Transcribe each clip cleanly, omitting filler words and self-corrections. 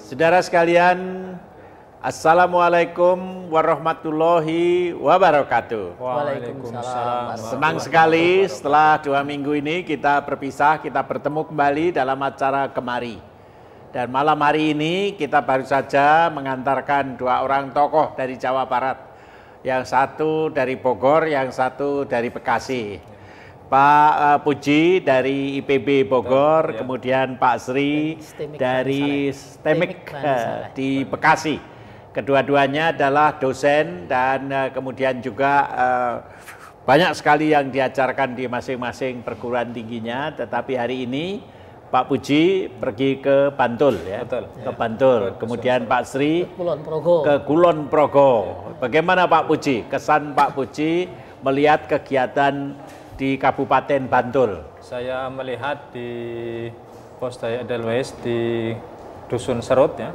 Saudara sekalian, Assalamualaikum warahmatullahi wabarakatuh. Waalaikumsalam. Senang sekali setelah 2 minggu ini kita berpisah, kita bertemu kembali dalam acara Kemari. Dan malam hari ini kita baru saja mengantarkan 2 orang tokoh dari Jawa Barat. Yang satu dari Bogor, yang satu dari Bekasi. Pak Puji dari IPB Bogor, kemudian Pak Sri dari STEMIK di Bekasi. Kedua-duanya adalah dosen dan kemudian juga banyak sekali yang diajarkan di masing-masing perguruan tingginya. Tetapi hari ini Pak Puji pergi ke Bantul, ya, ke Bantul. Kemudian Pak Sri ke Kulon Progo. Bagaimana Pak Puji? Kesan Pak Puji melihat kegiatan di Kabupaten Bantul? Saya melihat di Pos Daya Edelweiss di Dusun Serut, ya,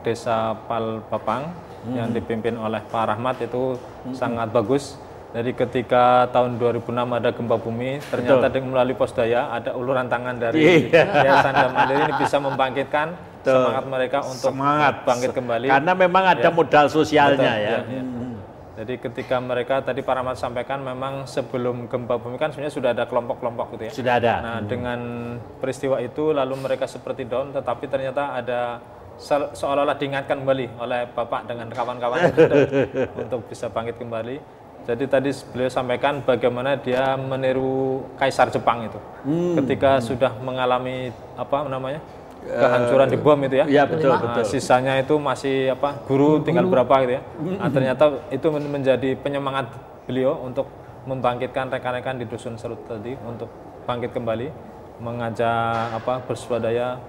Desa Palbapang, yang dipimpin oleh Pak Rahmat itu sangat bagus. Jadi ketika tahun 2006 ada gempa bumi, ternyata melalui Pos Daya ada uluran tangan dari Yayasan dan Mandiri ini bisa membangkitkan semangat mereka untuk bangkit kembali. Karena memang ada modal sosialnya, ya. Jadi ketika mereka tadi Pak Rahmat sampaikan memang sebelum gempa bumi kan sebenarnya sudah ada kelompok-kelompok gitu, ya. Sudah ada. Nah, dengan peristiwa itu lalu mereka seperti down, tetapi ternyata ada seolah-olah diingatkan kembali oleh Bapak dengan kawan-kawan untuk bisa bangkit kembali. Jadi tadi beliau sampaikan bagaimana dia meniru Kaisar Jepang itu. Ketika sudah mengalami kehancuran di bom itu, ya. Iya, betul, betul. Sisanya itu masih guru tinggal berapa gitu, ya. Nah, ternyata itu menjadi penyemangat beliau untuk membangkitkan rekan-rekan di Dusun Serut tadi untuk bangkit kembali, mengajak berswadaya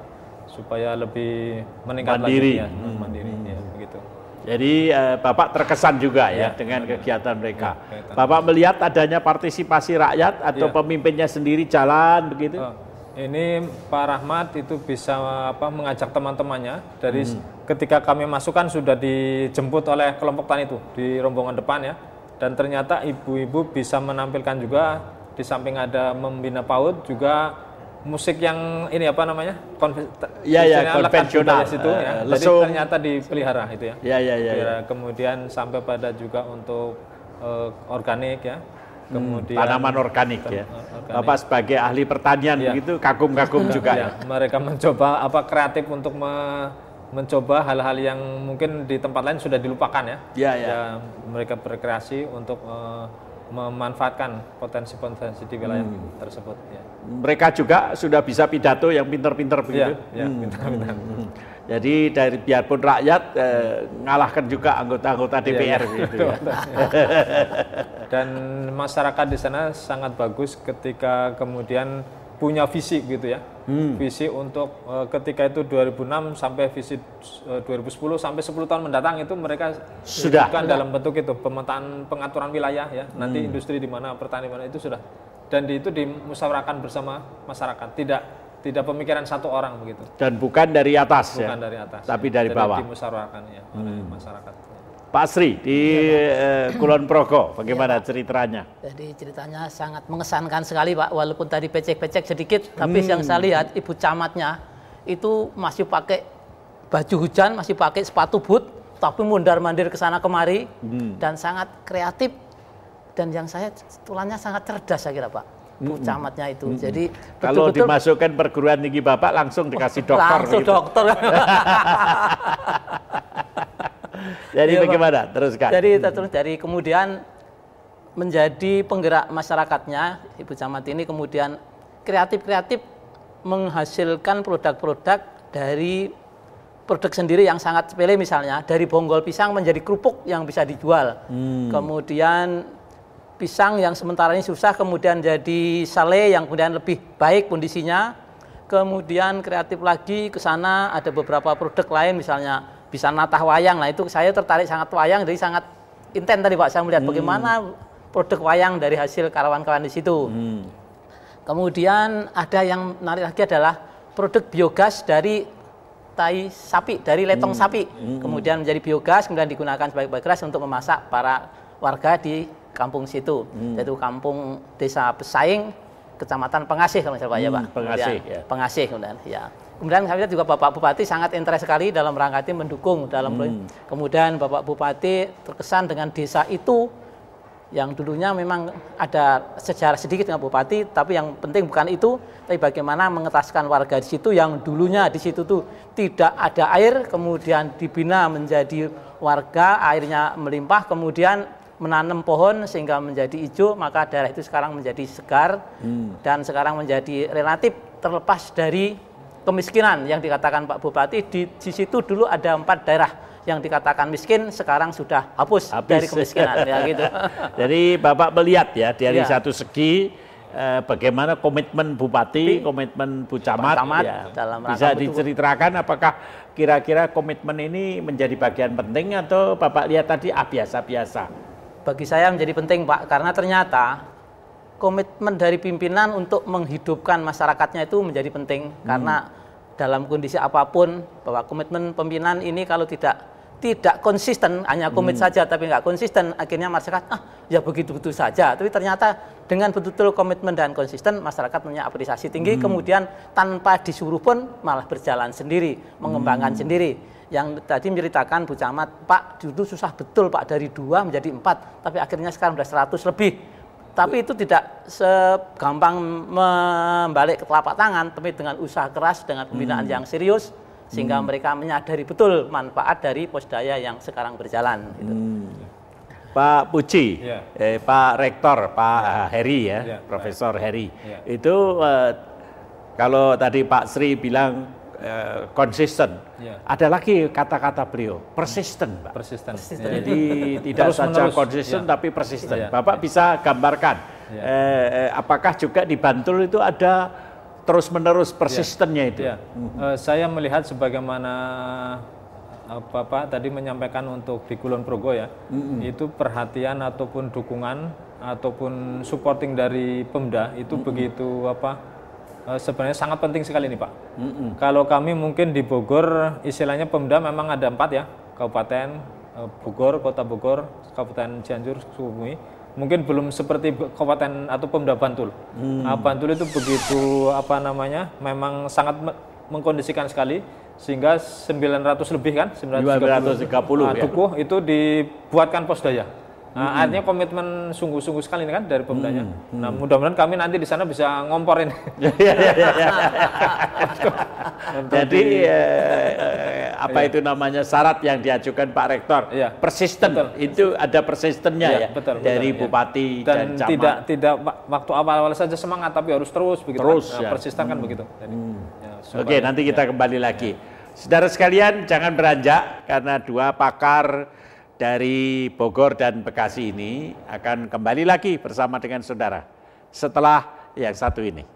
supaya lebih meningkat mandiri. lagi, ya, mandiri, ya, begitu. Jadi Bapak terkesan juga, ya, dengan kegiatan mereka. Bapak melihat adanya partisipasi rakyat atau pemimpinnya sendiri jalan begitu? Ini Pak Rahmat itu bisa mengajak teman-temannya dari ketika kami masukkan sudah dijemput oleh kelompok tani itu di rombongan depan, ya, dan ternyata ibu-ibu bisa menampilkan juga di samping ada membina PAUD juga musik yang ini konvensional situ, ya. Jadi ternyata dipelihara itu, ya. Kemudian sampai pada juga untuk organik, ya. Kemudian tanaman organik, ya. Bapak sebagai ahli pertanian begitu kagum-kagum juga, ya. Mereka mencoba kreatif untuk mencoba hal-hal yang mungkin di tempat lain sudah dilupakan, ya. Ya, mereka berkreasi untuk memanfaatkan potensi-potensi di wilayah tersebut, ya. Mereka juga sudah bisa pidato yang pinter-pinter begitu. Pinter-pinter. Jadi dari biarpun rakyat ngalahkan juga anggota-anggota DPR gitu, ya. Dan masyarakat di sana sangat bagus ketika kemudian punya visi gitu, ya. Visi untuk ketika itu 2006 sampai visi 2010 sampai 10 tahun mendatang itu mereka sudah dalam bentuk itu pemetaan pengaturan wilayah, ya. Nanti industri di mana, petani mana itu sudah, dan itu dimusyawarahkan bersama masyarakat, tidak pemikiran satu orang begitu. Dan bukan dari atas, bukan dari atas, tapi dari bawah. Dimusyawarahkan, ya, oleh masyarakat. Pak Sri di Kulon Progo, bagaimana ceritanya? Jadi ceritanya sangat mengesankan sekali, Pak. Walaupun tadi becek-becek sedikit, tapi yang saya lihat Ibu Camatnya itu masih pakai baju hujan, masih pakai sepatu boot, tapi mondar-mandir ke sana kemari dan sangat kreatif. Dan yang saya tulangnya sangat cerdas, saya kira, Pak. Bu Camatnya itu. Jadi kalau dimasukkan perguruan tinggi Bapak langsung dikasih dokter. Langsung gitu. Dokter. Jadi bagaimana? Teruskan. Jadi terus dari kemudian menjadi penggerak masyarakatnya, Ibu Camat ini kemudian kreatif menghasilkan produk-produk dari produk sendiri yang sangat sepele, misalnya dari bonggol pisang menjadi kerupuk yang bisa dijual. Kemudian pisang yang sementara ini susah kemudian jadi sale yang kemudian lebih baik kondisinya. Kemudian kreatif lagi ke sana ada beberapa produk lain, misalnya bisa natah wayang. Nah, itu saya tertarik sangat wayang, jadi sangat intens tadi, Pak, saya melihat bagaimana produk wayang dari hasil karyawan-karyawan di situ. Kemudian ada yang menarik lagi adalah produk biogas dari tai sapi, dari letong sapi. Kemudian menjadi biogas, kemudian digunakan sebagai biogas untuk memasak para warga di kampung situ. Yaitu kampung Desa Pesaing, Kecamatan Pengasih kalau misalnya Pak, ya, Pak. Pengasih, Pengasih kemudian, ya. Kemudian saya lihat juga Bapak Bupati sangat interest sekali dalam rangka itu mendukung dalam kemudian Bapak Bupati terkesan dengan desa itu yang dulunya memang ada sejarah sedikit dengan Bupati, tapi yang penting bukan itu, tapi bagaimana mengetaskan warga di situ yang dulunya di situ tuh tidak ada air, kemudian dibina menjadi warga, airnya melimpah, kemudian menanam pohon sehingga menjadi hijau, maka daerah itu sekarang menjadi segar dan sekarang menjadi relatif terlepas dari kemiskinan yang dikatakan Pak Bupati. Di situ dulu ada 4 daerah yang dikatakan miskin, sekarang sudah hapus dari kemiskinan ya gitu. Jadi Bapak melihat ya dari satu segi bagaimana komitmen Bupati, komitmen Bu Camat ya. Dalam Bisa diceritakan apakah kira-kira komitmen ini menjadi bagian penting atau Bapak lihat tadi biasa-biasa? Bagi saya menjadi penting Pak, karena ternyata komitmen dari pimpinan untuk menghidupkan masyarakatnya itu menjadi penting. Karena dalam kondisi apapun, bahwa komitmen pimpinan ini kalau tidak konsisten, hanya komit saja tapi nggak konsisten, akhirnya masyarakat ya begitu-begitu saja. Tapi ternyata dengan betul-betul komitmen dan konsisten, masyarakat punya apresiasi tinggi, kemudian tanpa disuruh pun malah berjalan sendiri, mengembangkan sendiri. Yang tadi menceritakan Bu Camat, Pak dulu susah betul Pak, dari 2 menjadi 4, tapi akhirnya sekarang sudah 100 lebih. Tapi itu tidak segampang membalik ke telapak tangan, tapi dengan usaha keras, dengan pembinaan yang serius, sehingga mereka menyadari betul manfaat dari Posdaya yang sekarang berjalan. Gitu. Pak Puji, Pak Rektor, Pak Heri ya, Profesor Heri, itu kalau tadi Pak Sri bilang konsisten, ada lagi kata-kata beliau, persisten, Pak. Persisten. Jadi tidak saja konsisten tapi persisten. Bapak bisa gambarkan, apakah juga di Bantul itu ada terus-menerus persistennya itu? Saya melihat sebagaimana Bapak tadi menyampaikan untuk di Kulon Progo ya, itu perhatian ataupun dukungan ataupun supporting dari Pemda itu begitu sebenarnya sangat penting sekali nih Pak. Kalau kami mungkin di Bogor, istilahnya Pemda memang ada 4 ya, Kabupaten Bogor, Kota Bogor, Kabupaten Cianjur, Sukabumi. Mungkin belum seperti Kabupaten atau Pemda Bantul. Bantul itu begitu memang sangat mengkondisikan sekali, sehingga 900 lebih kan, 930 dukuh itu dibuatkan Posdaya. Artinya komitmen sungguh-sungguh sekali kan dari Pemdanya. Nah, mudah-mudahan kami nanti di sana bisa ngomporin. Jadi apa itu namanya syarat yang diajukan Pak Rektor? Persisten. Itu ada persistennya dari Bupati dan Camat. Tidak waktu awal-awal saja semangat, tapi harus terus begitu. Persisten kan begitu. Jadi, Oke, nanti kita kembali lagi. Saudara sekalian, jangan beranjak karena 2 pakar dari Bogor dan Bekasi ini akan kembali lagi bersama dengan saudara setelah yang satu ini.